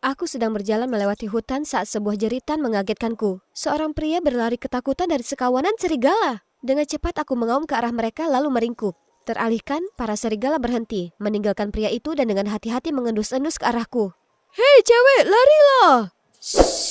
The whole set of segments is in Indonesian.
Aku sedang berjalan melewati hutan saat sebuah jeritan mengagetkanku. Seorang pria berlari ketakutan dari sekawanan serigala. Dengan cepat aku mengaum ke arah mereka lalu meringkuk. Teralihkan, para serigala berhenti, meninggalkan pria itu dan dengan hati-hati mengendus-endus ke arahku. Hei cewek, larilah! Shh.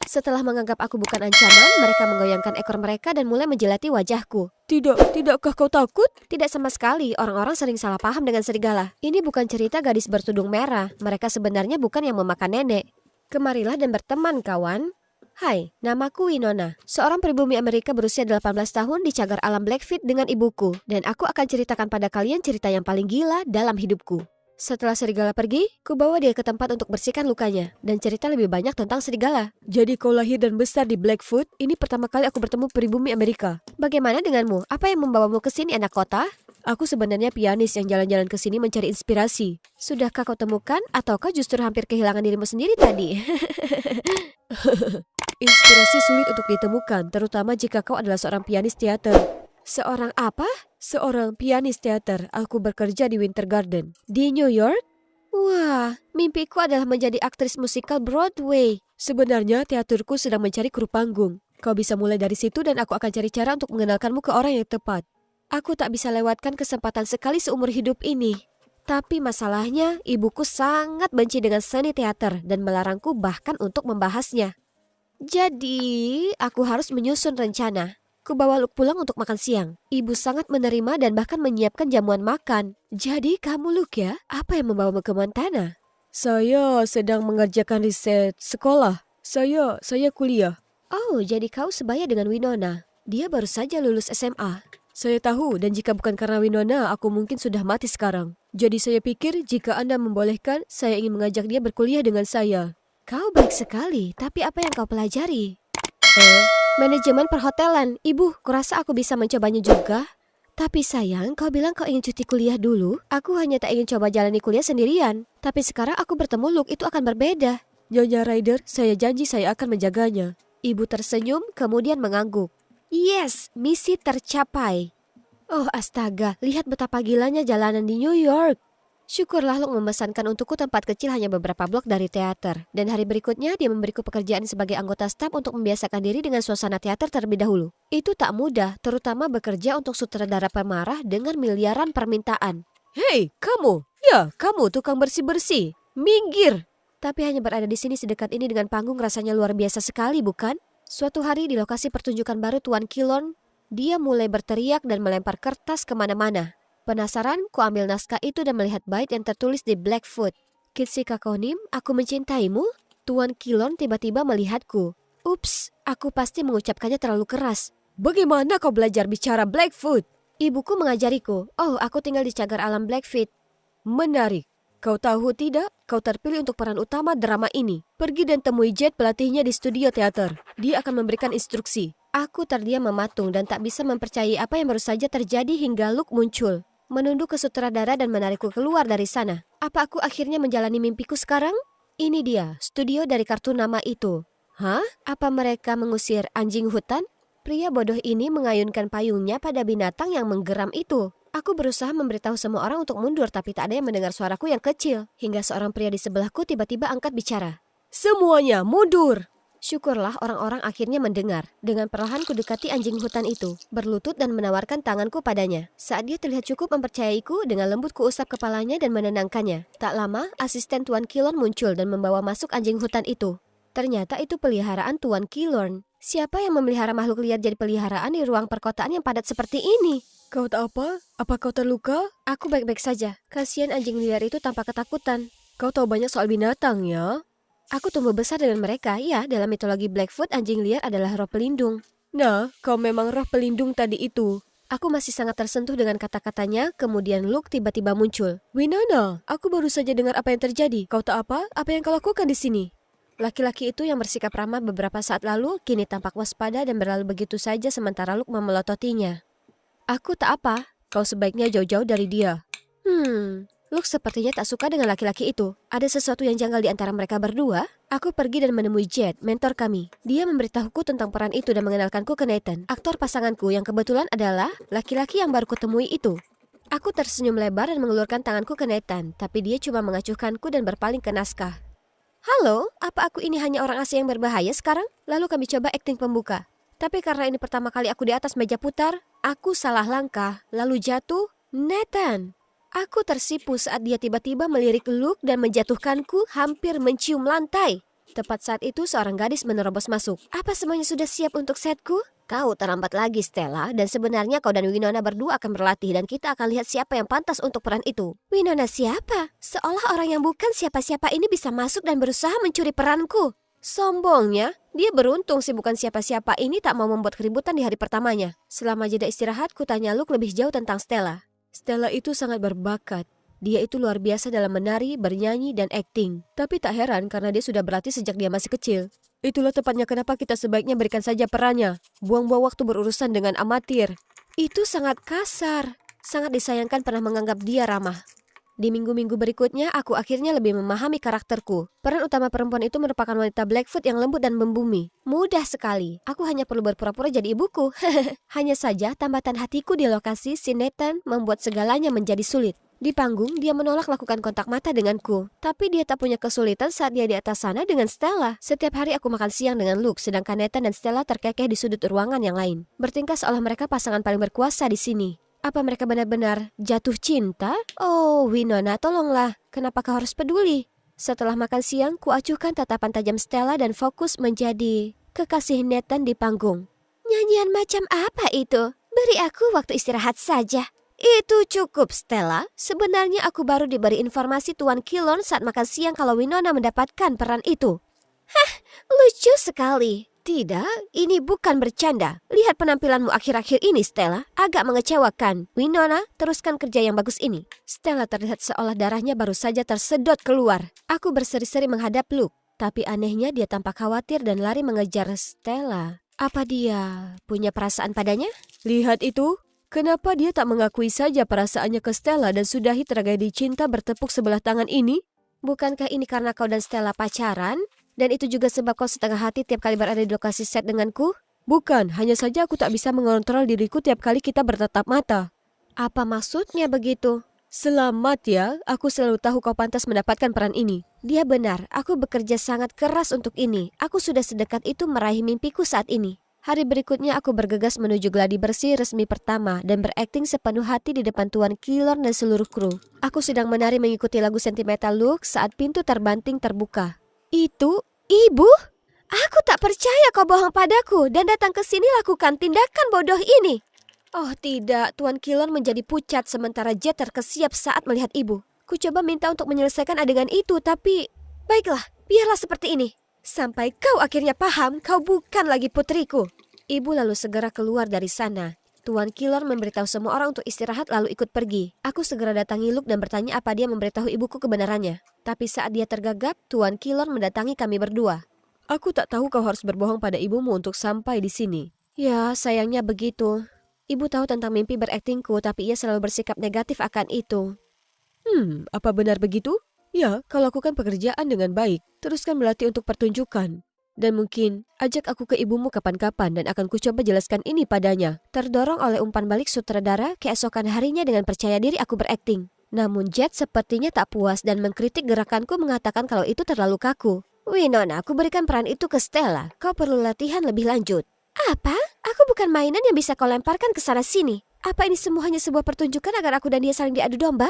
Setelah menganggap aku bukan ancaman, mereka menggoyangkan ekor mereka dan mulai menjilati wajahku. Tidakkah kau takut? Tidak sama sekali, orang-orang sering salah paham dengan serigala. Ini bukan cerita gadis bertudung merah, mereka sebenarnya bukan yang memakan nenek. Kemarilah dan berteman, kawan. Hai, namaku Winona, seorang pribumi Amerika berusia 18 tahun di cagar alam Blackfeet dengan ibuku. Dan aku akan ceritakan pada kalian cerita yang paling gila dalam hidupku. Setelah serigala pergi, ku bawa dia ke tempat untuk bersihkan lukanya dan cerita lebih banyak tentang serigala. Jadi kau lahir dan besar di Blackfoot? Ini pertama kali aku bertemu pribumi Amerika. Bagaimana denganmu? Apa yang membawamu ke sini, anak kota? Aku sebenarnya pianis yang jalan-jalan ke sini mencari inspirasi. Sudahkah kau temukan ataukah justru hampir kehilangan dirimu sendiri tadi? Inspirasi sulit untuk ditemukan, terutama jika kau adalah seorang pianis teater. Seorang apa? Seorang pianis teater. Aku bekerja di Winter Garden di New York. Wah, mimpiku adalah menjadi aktris musikal Broadway. Sebenarnya teaterku sedang mencari kru panggung. Kau bisa mulai dari situ dan aku akan cari cara untuk mengenalkanmu ke orang yang tepat. Aku tak bisa lewatkan kesempatan sekali seumur hidup ini. Tapi masalahnya, ibuku sangat benci dengan seni teater dan melarangku bahkan untuk membahasnya. Jadi, aku harus menyusun rencana. Ku bawa Luke pulang untuk makan siang. Ibu sangat menerima dan bahkan menyiapkan jamuan makan. Jadi kamu Luke ya? Apa yang membawamu ke Montana? Saya sedang mengerjakan riset sekolah. Saya kuliah. Oh, jadi kau sebaya dengan Winona. Dia baru saja lulus SMA. Saya tahu dan jika bukan karena Winona, aku mungkin sudah mati sekarang. Jadi saya pikir jika Anda membolehkan, saya ingin mengajak dia berkuliah dengan saya. Kau baik sekali, tapi apa yang kau pelajari? Manajemen perhotelan. Ibu, kurasa aku bisa mencobanya juga. Tapi sayang, kau bilang kau ingin cuti kuliah dulu. Aku hanya tak ingin coba jalani kuliah sendirian. Tapi sekarang aku bertemu Luke, itu akan berbeda. Nyonya Ryder, saya janji saya akan menjaganya. Ibu tersenyum, kemudian mengangguk. Yes, misi tercapai. Oh astaga, lihat betapa gilanya jalanan di New York. Syukurlah Luke memesankan untukku tempat kecil hanya beberapa blok dari teater. Dan hari berikutnya dia memberiku pekerjaan sebagai anggota staf untuk membiasakan diri dengan suasana teater terlebih dahulu. Itu tak mudah, terutama bekerja untuk sutradara pemarah dengan miliaran permintaan. Hei, kamu! Ya, kamu tukang bersih-bersih. Minggir! Tapi hanya berada di sini sedekat ini dengan panggung rasanya luar biasa sekali, bukan? Suatu hari di lokasi pertunjukan baru Tuan Kilon, dia mulai berteriak dan melempar kertas kemana-mana. Penasaran, ku ambil naskah itu dan melihat bait yang tertulis di Blackfoot. Kitsi Kakonim, aku mencintaimu? Tuan Kilon tiba-tiba melihatku. Ups, aku pasti mengucapkannya terlalu keras. Bagaimana kau belajar bicara Blackfoot? Ibuku mengajariku. Oh, aku tinggal di cagar alam Blackfeet. Menarik. Kau tahu tidak? Kau terpilih untuk peran utama drama ini. Pergi dan temui Jet pelatihnya di studio teater. Dia akan memberikan instruksi. Aku terdiam mematung dan tak bisa mempercayai apa yang baru saja terjadi hingga Luke muncul. Menunduk ke sutradara dan menarikku keluar dari sana. Apa aku akhirnya menjalani mimpiku sekarang? Ini dia, studio dari kartun nama itu. Hah? Apa mereka mengusir anjing hutan? Pria bodoh ini mengayunkan payungnya pada binatang yang menggeram itu. Aku berusaha memberitahu semua orang untuk mundur, tapi tak ada yang mendengar suaraku yang kecil. Hingga seorang pria di sebelahku tiba-tiba angkat bicara. Semuanya mundur! Syukurlah orang-orang akhirnya mendengar. Dengan perlahan ku dekati anjing hutan itu, berlutut dan menawarkan tanganku padanya. Saat dia terlihat cukup mempercayaiku, dengan lembut ku usap kepalanya dan menenangkannya. Tak lama, asisten Tuan Kilon muncul dan membawa masuk anjing hutan itu. Ternyata itu peliharaan Tuan Kilon. Siapa yang memelihara makhluk liar jadi peliharaan di ruang perkotaan yang padat seperti ini? Kau tak apa? Apa kau terluka? Aku baik-baik saja. Kasihan anjing liar itu tampak ketakutan. Kau tahu banyak soal binatang ya? Aku tumbuh besar dengan mereka, ya, dalam mitologi Blackfoot, anjing liar adalah roh pelindung. Nah, kau memang roh pelindung tadi itu. Aku masih sangat tersentuh dengan kata-katanya, kemudian Luke tiba-tiba muncul. Winona, aku baru saja dengar apa yang terjadi. Kau tak apa? Apa yang kau lakukan di sini? Laki-laki itu yang bersikap ramah beberapa saat lalu, kini tampak waspada dan berlalu begitu saja sementara Luke memelototinya. Aku tak apa, kau sebaiknya jauh-jauh dari dia. Luke sepertinya tak suka dengan laki-laki itu. Ada sesuatu yang janggal di antara mereka berdua. Aku pergi dan menemui Jet, mentor kami. Dia memberitahuku tentang peran itu dan mengenalkanku ke Nathan, aktor pasanganku yang kebetulan adalah laki-laki yang baru kutemui itu. Aku tersenyum lebar dan mengulurkan tanganku ke Nathan, tapi dia cuma mengacuhkanku dan berpaling ke naskah. Halo, apa aku ini hanya orang asing yang berbahaya sekarang? Lalu kami coba akting pembuka. Tapi karena ini pertama kali aku di atas meja putar, aku salah langkah, lalu jatuh. Nathan. Aku tersipu saat dia tiba-tiba melirik Luke dan menjatuhkanku hampir mencium lantai. Tepat saat itu seorang gadis menerobos masuk. Apa semuanya sudah siap untuk setku? Kau terlambat lagi, Stella, dan sebenarnya kau dan Winona berdua akan berlatih dan kita akan lihat siapa yang pantas untuk peran itu. Winona siapa? Seolah orang yang bukan siapa-siapa ini bisa masuk dan berusaha mencuri peranku. Sombongnya, dia beruntung si bukan siapa-siapa ini tak mau membuat keributan di hari pertamanya. Selama jeda istirahat, ku tanya Luke lebih jauh tentang Stella. Stella itu sangat berbakat. Dia itu luar biasa dalam menari, bernyanyi, dan akting. Tapi tak heran karena dia sudah berlatih sejak dia masih kecil. Itulah tepatnya kenapa kita sebaiknya berikan saja perannya. Buang-buang waktu berurusan dengan amatir. Itu sangat kasar. Sangat disayangkan pernah menganggap dia ramah. Di minggu-minggu berikutnya, aku akhirnya lebih memahami karakterku. Peran utama perempuan itu merupakan wanita Blackfoot yang lembut dan membumi. Mudah sekali. Aku hanya perlu berpura-pura jadi ibuku. Hanya saja, tambatan hatiku di lokasi si Nathan membuat segalanya menjadi sulit. Di panggung, dia menolak lakukan kontak mata denganku. Tapi dia tak punya kesulitan saat dia di atas sana dengan Stella. Setiap hari aku makan siang dengan Luke, sedangkan Nathan dan Stella terkekeh di sudut ruangan yang lain. Bertingkah seolah mereka pasangan paling berkuasa di sini. Apa mereka benar-benar jatuh cinta? Oh, Winona, tolonglah. Kenapa kau harus peduli? Setelah makan siang, ku acuhkan tatapan tajam Stella dan fokus menjadi kekasih Nathan di panggung. Nyanyian macam apa itu? Beri aku waktu istirahat saja. Itu cukup, Stella. Sebenarnya aku baru diberi informasi Tuan Kilon saat makan siang kalau Winona mendapatkan peran itu. Hah, lucu sekali. Tidak, ini bukan bercanda. Lihat penampilanmu akhir-akhir ini, Stella. Agak mengecewakan. Winona, teruskan kerja yang bagus ini. Stella terlihat seolah darahnya baru saja tersedot keluar. Aku berseri-seri menghadap Luke. Tapi anehnya dia tampak khawatir dan lari mengejar Stella. Apa dia punya perasaan padanya? Lihat itu. Kenapa dia tak mengakui saja perasaannya ke Stella dan sudahi tragedi cinta bertepuk sebelah tangan ini? Bukankah ini karena kau dan Stella pacaran? Dan itu juga sebab kau setengah hati tiap kali berada di lokasi set denganku? Bukan, hanya saja aku tak bisa mengontrol diriku tiap kali kita bertatap mata. Apa maksudnya begitu? Selamat ya, aku selalu tahu kau pantas mendapatkan peran ini. Dia benar, aku bekerja sangat keras untuk ini. Aku sudah sedekat itu meraih mimpiku saat ini. Hari berikutnya aku bergegas menuju gladi bersih resmi pertama dan berakting sepenuh hati di depan Tuan Kilor dan seluruh kru. Aku sedang menari mengikuti lagu sentimental Luke saat pintu terbanting terbuka. Itu ibu? Aku tak percaya kau bohong padaku dan datang ke sini lakukan tindakan bodoh ini. Oh tidak, Tuan Kilor menjadi pucat sementara Jet terkesiap saat melihat ibu. Ku coba minta untuk menyelesaikan adegan itu tapi... Baiklah, biarlah seperti ini. Sampai kau akhirnya paham kau bukan lagi putriku. Ibu lalu segera keluar dari sana. Tuan Kilor memberitahu semua orang untuk istirahat lalu ikut pergi. Aku segera datangi Luke dan bertanya apa dia memberitahu ibuku kebenarannya. Tapi saat dia tergagap, Tuan Kilor mendatangi kami berdua. Aku tak tahu kau harus berbohong pada ibumu untuk sampai di sini. Ya, sayangnya begitu. Ibu tahu tentang mimpi beraktingku tapi ia selalu bersikap negatif akan itu. Apa benar begitu? Ya, kau lakukan pekerjaan dengan baik. Teruskan berlatih untuk pertunjukan. Dan mungkin, ajak aku ke ibumu kapan-kapan dan akan kucoba jelaskan ini padanya. Terdorong oleh umpan balik sutradara, keesokan harinya dengan percaya diri aku berakting. Namun Jet sepertinya tak puas dan mengkritik gerakanku mengatakan kalau itu terlalu kaku. Winona, aku berikan peran itu ke Stella. Kau perlu latihan lebih lanjut. Apa? Aku bukan mainan yang bisa kau lemparkan ke sana-sini. Apa ini semua hanya sebuah pertunjukan agar aku dan dia saling diadu domba?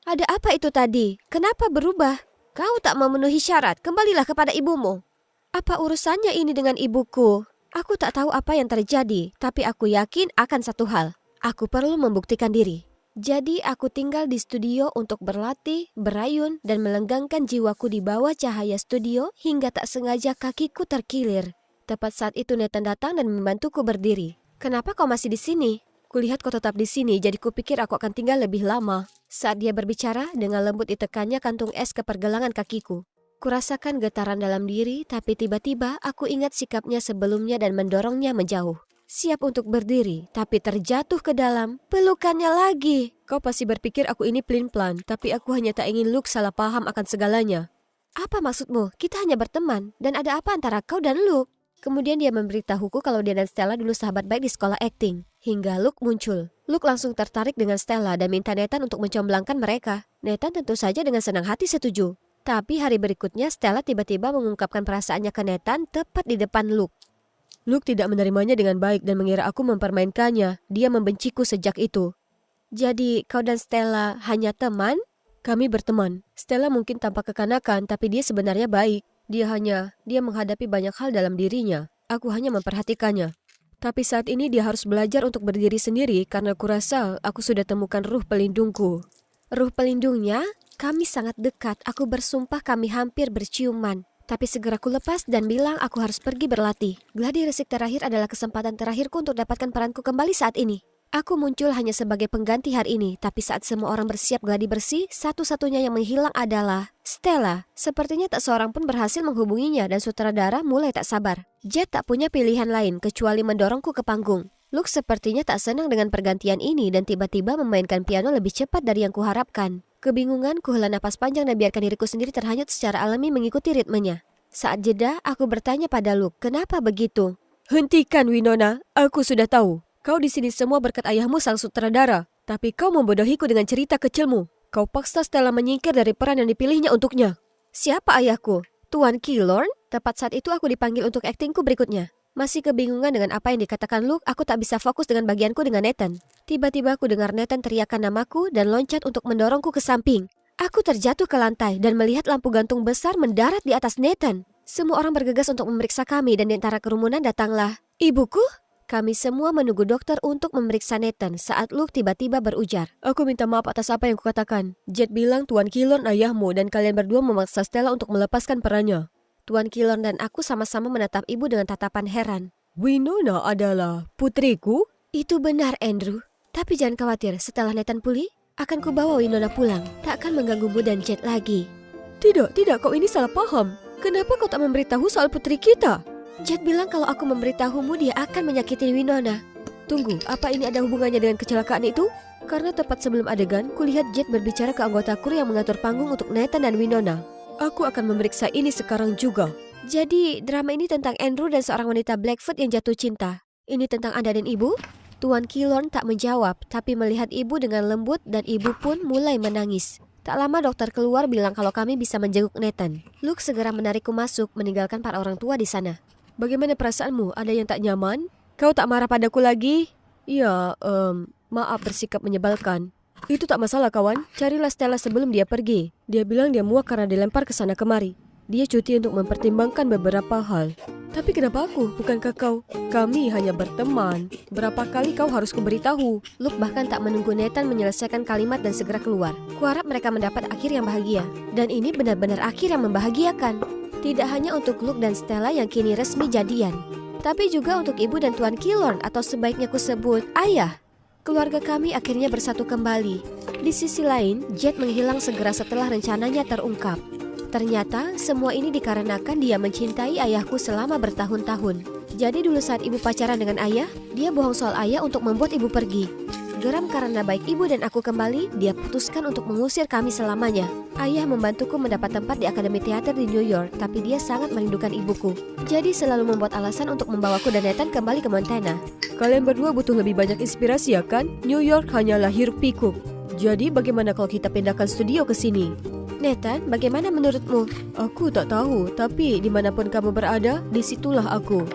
Ada apa itu tadi? Kenapa berubah? Kau tak memenuhi syarat, kembalilah kepada ibumu. Apa urusannya ini dengan ibuku? Aku tak tahu apa yang terjadi, tapi aku yakin akan satu hal. Aku perlu membuktikan diri. Jadi aku tinggal di studio untuk berlatih, berayun, dan melenggangkan jiwaku di bawah cahaya studio hingga tak sengaja kakiku terkilir. Tepat saat itu Nathan datang dan membantuku berdiri. Kenapa kau masih di sini? Kulihat kau tetap di sini, jadi kupikir aku akan tinggal lebih lama. Saat dia berbicara, dengan lembut ditekannya kantung es ke pergelangan kakiku. Kurasakan getaran dalam diri, tapi tiba-tiba aku ingat sikapnya sebelumnya dan mendorongnya menjauh. Siap untuk berdiri, tapi terjatuh ke dalam pelukannya lagi. Kau pasti berpikir aku ini pelin-pelan, tapi aku hanya tak ingin Luke salah paham akan segalanya. Apa maksudmu? Kita hanya berteman, dan ada apa antara kau dan Luke? Kemudian dia memberitahuku kalau dia dan Stella dulu sahabat baik di sekolah akting. Hingga Luke muncul. Luke langsung tertarik dengan Stella dan minta Nathan untuk mencomblangkan mereka. Nathan tentu saja dengan senang hati setuju. Tapi hari berikutnya Stella tiba-tiba mengungkapkan perasaannya ke Nathan tepat di depan Luke. Luke tidak menerimanya dengan baik dan mengira aku mempermainkannya. Dia membenciku sejak itu. Jadi kau dan Stella hanya teman? Kami berteman. Stella mungkin tampak kekanakan, tapi dia sebenarnya baik. Dia menghadapi banyak hal dalam dirinya. Aku hanya memperhatikannya. Tapi saat ini dia harus belajar untuk berdiri sendiri karena kurasa aku sudah temukan ruh pelindungku. Ruh pelindungnya? Kami sangat dekat. Aku bersumpah kami hampir berciuman. Tapi segera aku lepas dan bilang aku harus pergi berlatih. Gladi resik terakhir adalah kesempatan terakhirku untuk dapatkan peranku kembali saat ini. Aku muncul hanya sebagai pengganti hari ini, tapi saat semua orang bersiap gladi bersih, satu-satunya yang menghilang adalah Stella. Sepertinya tak seorang pun berhasil menghubunginya dan sutradara mulai tak sabar. Jet tak punya pilihan lain kecuali mendorongku ke panggung. Luke sepertinya tak senang dengan pergantian ini dan tiba-tiba memainkan piano lebih cepat dari yang kuharapkan. Kebingungan, kuhela napas panjang dan biarkan diriku sendiri terhanyut secara alami mengikuti ritmenya. Saat jeda, aku bertanya pada Luke, kenapa begitu? Hentikan Winona, aku sudah tahu. Kau di sini semua berkat ayahmu sang sutradara. Tapi kau membodohiku dengan cerita kecilmu. Kau paksa Stella menyingkir dari peran yang dipilihnya untuknya. Siapa ayahku? Tuan Killorn? Tepat saat itu aku dipanggil untuk aktingku berikutnya. Masih kebingungan dengan apa yang dikatakan Luke, aku tak bisa fokus dengan bagianku dengan Nathan. Tiba-tiba aku dengar Nathan teriakkan namaku dan loncat untuk mendorongku ke samping. Aku terjatuh ke lantai dan melihat lampu gantung besar mendarat di atas Nathan. Semua orang bergegas untuk memeriksa kami dan di antara kerumunan datanglah ibuku. Kami semua menunggu dokter untuk memeriksa Nathan saat Luke tiba-tiba berujar. Aku minta maaf atas apa yang kukatakan. Jet bilang Tuan Killorn ayahmu dan kalian berdua memaksa Stella untuk melepaskan perannya. Tuan Killorn dan aku sama-sama menatap ibu dengan tatapan heran. Winona adalah putriku? Itu benar, Andrew. Tapi jangan khawatir, setelah Nathan pulih, akan kubawa Winona pulang. Tak akan mengganggumu dan Jet lagi. Tidak, kau ini salah paham. Kenapa kau tak memberitahu soal putri kita? Jet bilang kalau aku memberitahumu dia akan menyakiti Winona. Tunggu, apa ini ada hubungannya dengan kecelakaan itu? Karena tepat sebelum adegan, kulihat Jet berbicara ke anggota kru yang mengatur panggung untuk Nathan dan Winona. Aku akan memeriksa ini sekarang juga. Jadi, drama ini tentang Andrew dan seorang wanita Blackfoot yang jatuh cinta. Ini tentang Anda dan Ibu? Tuan Killorn tak menjawab, tapi melihat ibu dengan lembut dan ibu pun mulai menangis. Tak lama dokter keluar bilang kalau kami bisa menjenguk Nathan. Luke segera menarikku masuk, meninggalkan para orang tua di sana. Bagaimana perasaanmu? Ada yang tak nyaman? Kau tak marah padaku lagi? Ya, maaf bersikap menyebalkan. Itu tak masalah kawan, carilah Stella sebelum dia pergi. Dia bilang dia muak karena dilempar ke sana kemari. Dia cuti untuk mempertimbangkan beberapa hal. Tapi kenapa aku? Bukankah kau? Kami hanya berteman. Berapa kali kau harus kuberitahu? Luke bahkan tak menunggu Nathan menyelesaikan kalimat dan segera keluar. Kuharap mereka mendapat akhir yang bahagia. Dan ini benar-benar akhir yang membahagiakan. Tidak hanya untuk Luke dan Stella yang kini resmi jadian, tapi juga untuk ibu dan Tuan Killorn atau sebaiknya kusebut ayah. Keluarga kami akhirnya bersatu kembali. Di sisi lain, Jet menghilang segera setelah rencananya terungkap. Ternyata semua ini dikarenakan dia mencintai ayahku selama bertahun-tahun. Jadi dulu saat ibu pacaran dengan ayah, dia bohong soal ayah untuk membuat ibu pergi. Geram karena baik ibu dan aku kembali, dia putuskan untuk mengusir kami selamanya. Ayah membantuku mendapat tempat di Akademi Teater di New York, tapi dia sangat merindukan ibuku. Jadi selalu membuat alasan untuk membawaku dan Nathan kembali ke Montana. Kalian berdua butuh lebih banyak inspirasi ya kan? New York hanyalah hiruk pikuk. Jadi bagaimana kalau kita pindahkan studio ke sini? Nathan, bagaimana menurutmu? Aku tak tahu, tapi dimanapun kamu berada, disitulah aku.